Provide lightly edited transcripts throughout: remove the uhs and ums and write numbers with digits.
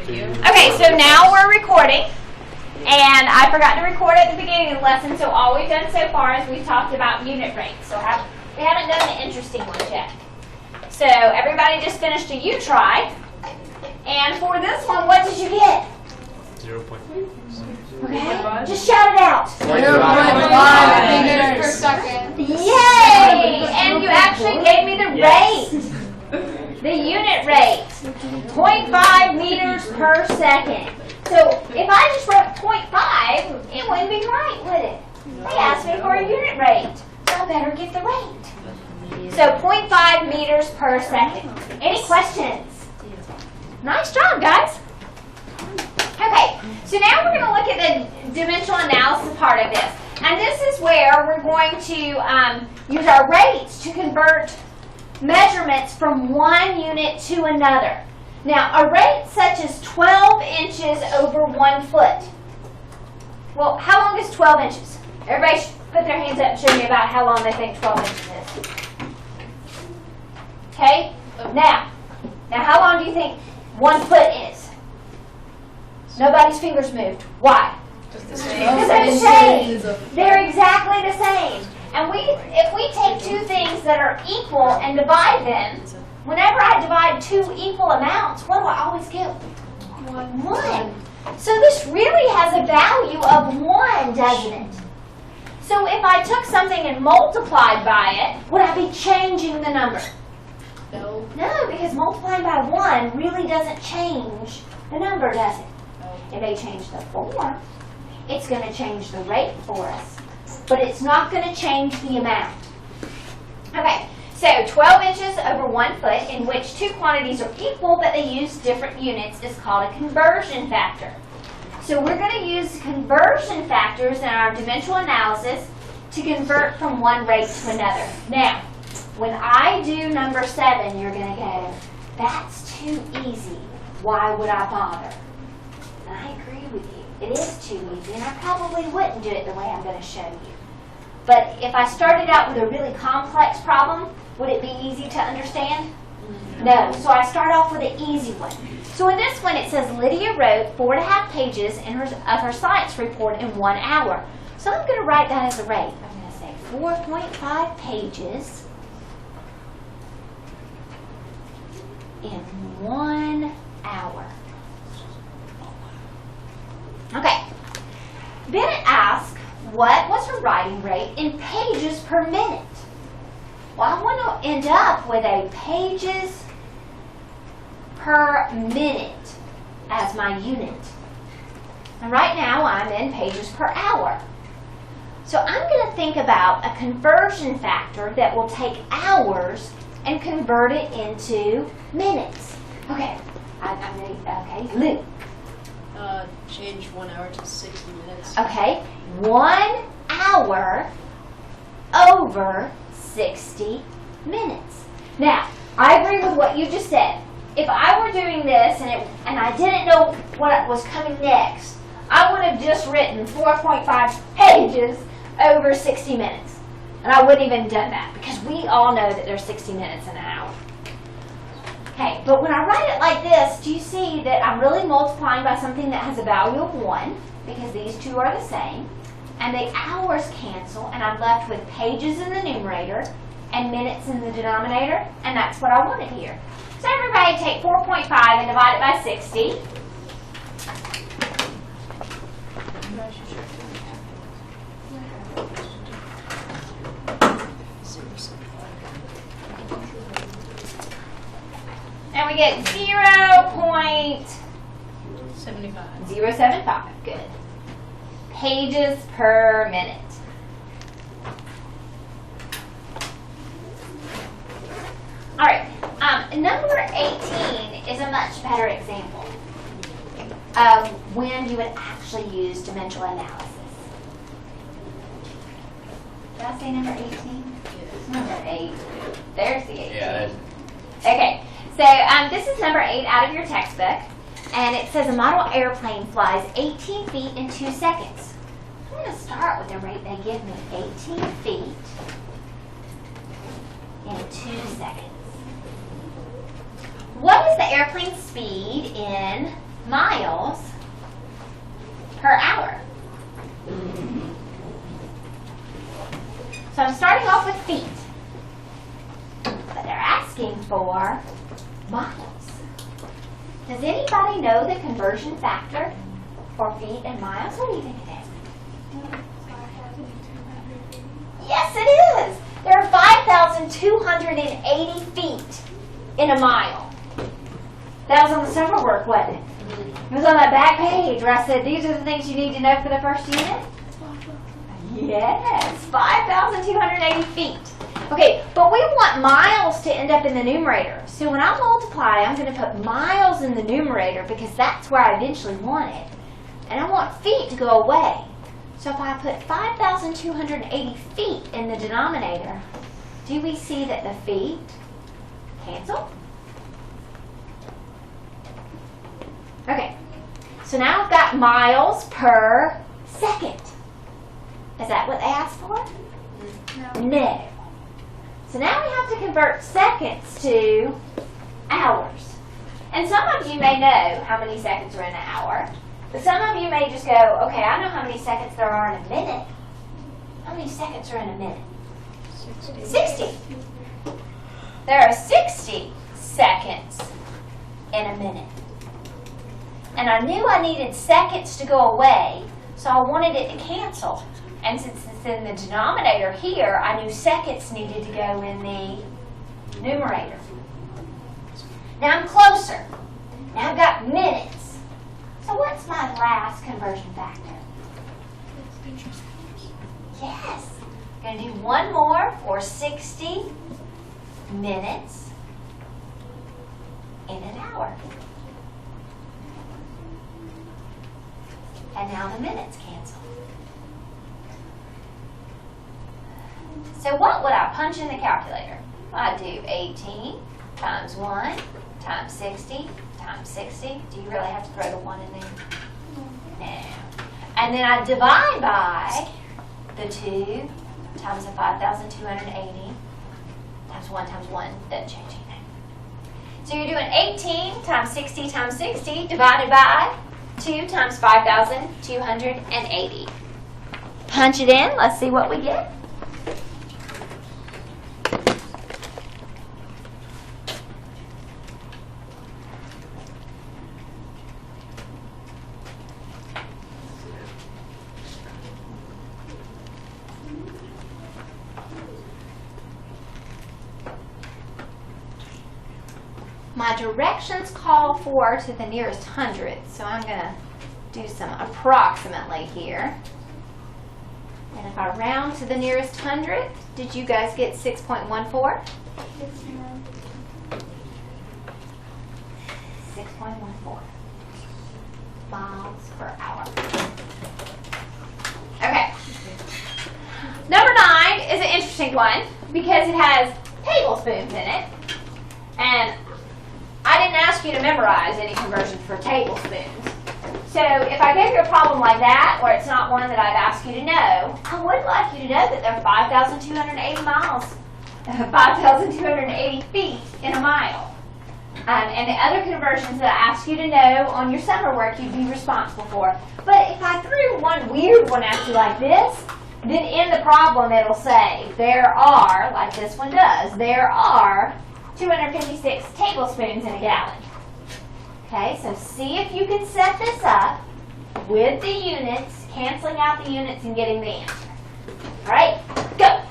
Okay, so now we're recording, and I forgot to record at the beginning of the lesson, so all we've done so far is we've talked about unit rates. So we haven't done the interesting ones yet. So everybody just finished a U-try, and for this one, what did you get? 0.5. Okay, just shout it out. 0.5 meters per second. Yay! And you actually gave me the rate. The unit rate, 0.5 meters per second. So if I just wrote 0.5, it wouldn't be right, would it? They asked me for a unit rate, so I better get the rate. So 0.5 meters per second. Any questions? Nice job, guys. Okay, so now we're going to look at the dimensional analysis part of this. And this is where we're going to use our rates to convert measurements from one unit to another. Now, a rate such as 12 inches over 1 foot. Well, how long is 12 inches? Everybody should put their hands up and show me about how long they think 12 inches is. Okay? Now how long do you think 1 foot is? Nobody's fingers moved. Why? Just the Because same. they're the same. They're exactly the same. And if we take two things that are equal and divide them, whenever I divide two equal amounts, what do I always get? 1. So this really has a value of 1, doesn't it? So if I took something and multiplied by it, would I be changing the number? No. No, because multiplying by 1 really doesn't change the number, does it? It may change the form. It's going to change the rate for us. But it's not going to change the amount. Okay, so 12 inches over 1 foot in which two quantities are equal but they use different units is called a conversion factor. So we're going to use conversion factors in our dimensional analysis to convert from one rate to another. Now, when I do number 7, you're going to go, that's too easy. Why would I bother? And I agree with you. It is too easy, and I probably wouldn't do it the way I'm going to show you. But if I started out with a really complex problem, would it be easy to understand? No. So I start off with an easy one. So in this one, it says Lydia wrote 4.5 pages of her science report in 1 hour. So I'm going to write that as a rate. I'm going to say 4.5 pages in 1 hour. Okay. Then it asks, what was her writing rate in pages per minute? Well, I want to end up with a pages per minute as my unit. And right now, I'm in pages per hour. So I'm going to think about a conversion factor that will take hours and convert it into minutes. Okay. I'm ready. Okay. Luke. Change 1 hour to 60 minutes. Okay, 1 hour over 60 minutes. Now, I agree with what you just said. If I were doing this and I didn't know what was coming next, I would have just written 4.5 pages over 60 minutes. And I wouldn't even done that because we all know that there's 60 minutes in an hour. Okay, but when I write it like this, do you see that I'm really multiplying by something that has a value of 1 because these two are the same, and the hours cancel, and I'm left with pages in the numerator and minutes in the denominator, and that's what I wanted here. So everybody take 4.5 and divide it by 60. And we get 0.075. Good. Pages per minute. All right. Number 18 is a much better example of when you would actually use dimensional analysis. Did I say number 18? Yes. Number 8. There's the 18. Yeah. Okay. So this is number 8 out of your textbook, and it says a model airplane flies 18 feet in 2 seconds. I'm going to start with the rate they give me, 18 feet in 2 seconds. What is the airplane speed in miles per hour. So I'm starting off with feet. But they're asking for miles. Does anybody know the conversion factor for feet and miles? What do you think it is? Yes, it is. There are 5,280 feet in a mile. That was on the summer work, wasn't it? It was on that back page where I said, these are the things you need to know for the first unit. Yes, 5,280 feet. Okay, but we want miles to end up in the numerator. So when I multiply, I'm going to put miles in the numerator because that's where I eventually want it. And I want feet to go away. So if I put 5,280 feet in the denominator, do we see that the feet cancel? Okay, so now I've got miles per second. Is that what they asked for? No. So now we have to convert seconds to hours. And some of you may know how many seconds are in an hour. But some of you may just go, okay, I know how many seconds there are in a minute. How many seconds are in a minute? 60. There are 60 seconds in a minute. And I knew I needed seconds to go away, so I wanted it to cancel. And since it's in the denominator here, I knew seconds needed to go in the numerator. Now I'm closer. Now I've got minutes. So what's my last conversion factor? Yes. I'm going to do one more for 60 minutes in an hour. And now the minutes cancel. So what would I punch in the calculator? I'd do 18 times 1 times 60 times 60. Do you really have to throw the 1 in there? No. And then I divide by the 2 times the 5,280 times 1 times 1. Doesn't change anything. So you're doing 18 times 60 times 60 divided by 2 times 5,280. Punch it in. Let's see what we get. My directions call for to the nearest hundred, so I'm going to do some approximately here. And if I round to the nearest hundred, did you guys get 6.14? 6.14 miles per hour. Okay. Number 9 is an interesting one because it has tablespoons in it. And I didn't ask you to memorize any conversions for tablespoons. So if I gave you a problem like that, or it's not one that I've asked you to know, I would like you to know that there are 5,280 miles, 5,280 feet in a mile. And the other conversions that I asked you to know on your summer work, you'd be responsible for. But if I threw one weird one at you like this, then in the problem it'll say, there are, like this one does, there are 256 tablespoons in a gallon. Okay, so see if you can set this up with the units, canceling out the units and getting the answer. All right, go.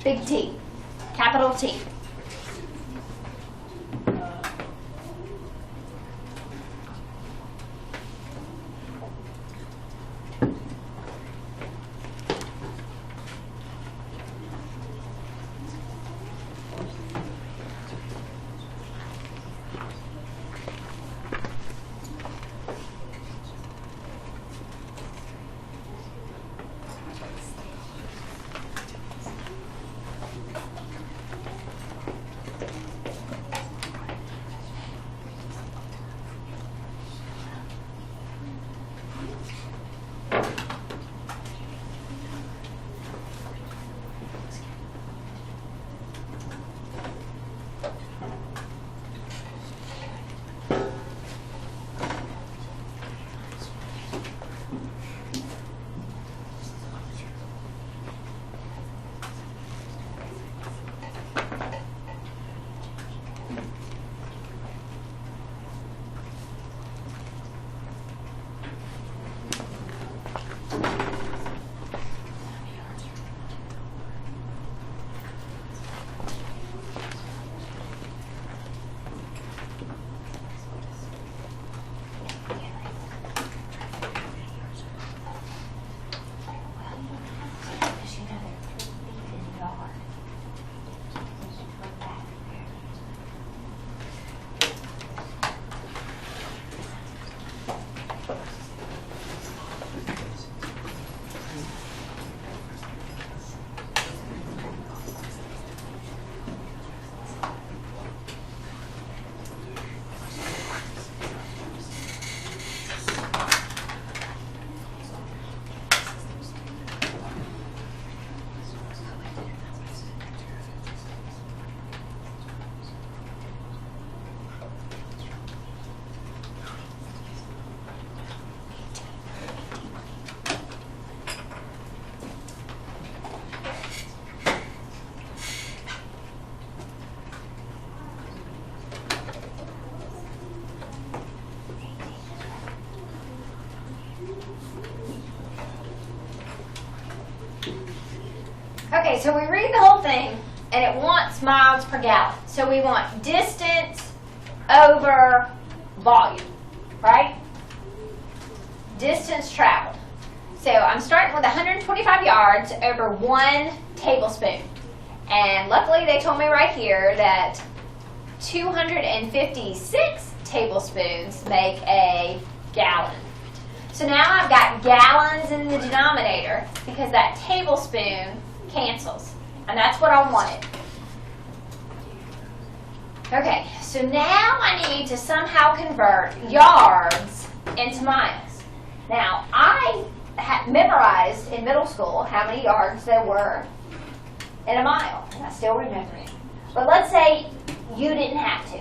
Big T, capital T. Okay, so we read the whole thing, and it wants miles per gallon. So we want distance over volume, right? Distance traveled. So I'm starting with 125 yards over 1 tablespoon. And luckily they told me right here that 256 tablespoons make a gallon. So now I've got gallons in the denominator because that tablespoon cancels. And that's what I wanted. Okay, so now I need to somehow convert yards into miles. Now, I memorized in middle school how many yards there were in a mile, and I still remember it. But let's say you didn't have to.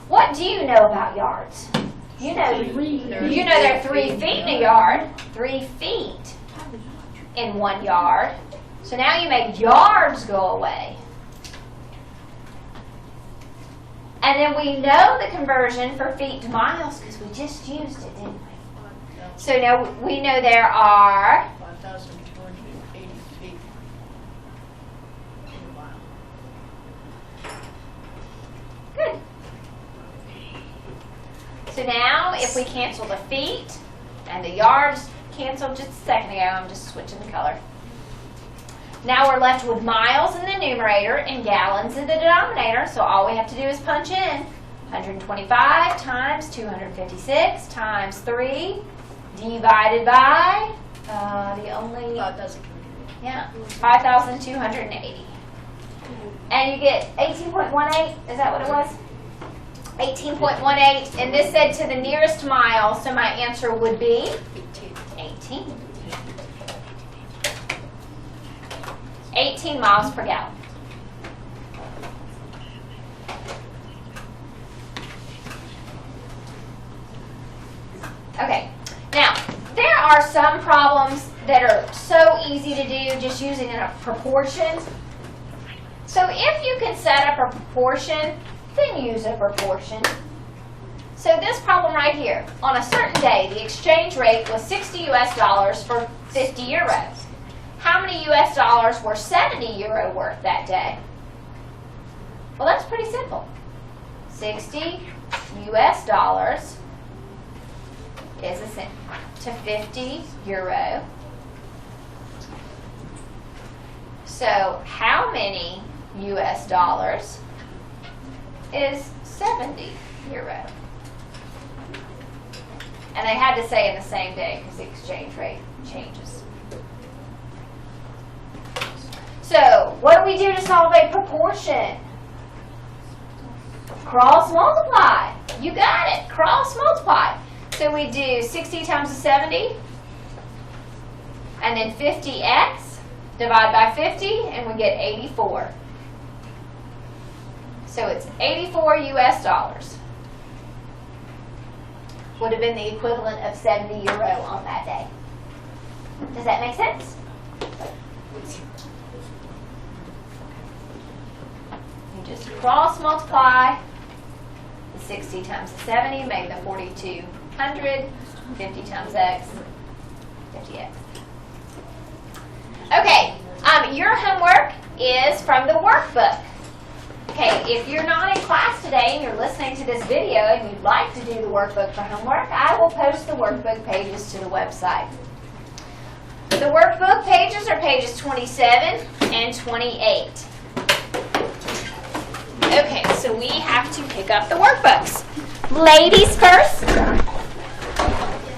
What do you know about yards? You know there are 3 feet in a yard, 3 feet in 1 yard. So now you make yards go away. And then we know the conversion for feet to miles because we just used it, didn't we? So now we know there are 5,280 feet in a mile. Good. So now if we cancel the feet and the yards canceled just a second ago, I'm just switching the color. Now we're left with miles in the numerator and gallons in the denominator, so all we have to do is punch in 125 times 256 times 3 divided by 5,280. And you get 18.18, is that what it was? 18.18, and this said to the nearest mile, so my answer would be 18. 18 miles per gallon. Okay, now there are some problems that are so easy to do just using a proportion. So if you can set up a proportion, then use a proportion. So this problem right here, on a certain day, the exchange rate was 60 US dollars for 50 euros. How many US dollars were 70 euro worth that day? Well, that's pretty simple. 60 US dollars is to 50 euro. So how many US dollars is 70 euro? And they had to say in the same day because the exchange rate changes. So, what do we do to solve a proportion? Cross multiply. You got it. Cross multiply. So we do 60 times the 70, and then 50x, divide by 50, and we get 84. So it's 84 US dollars. Would have been the equivalent of 70 euro on that day. Does that make sense? You just cross multiply the 60 times the 70, make the 4,200, 50 times x, 50x. Okay, your homework is from the workbook. Okay, if you're not in class today and you're listening to this video and you'd like to do the workbook for homework, I will post the workbook pages to the website. The workbook pages are pages 27 and 28. Okay, so we have to pick up the workbooks. Ladies first.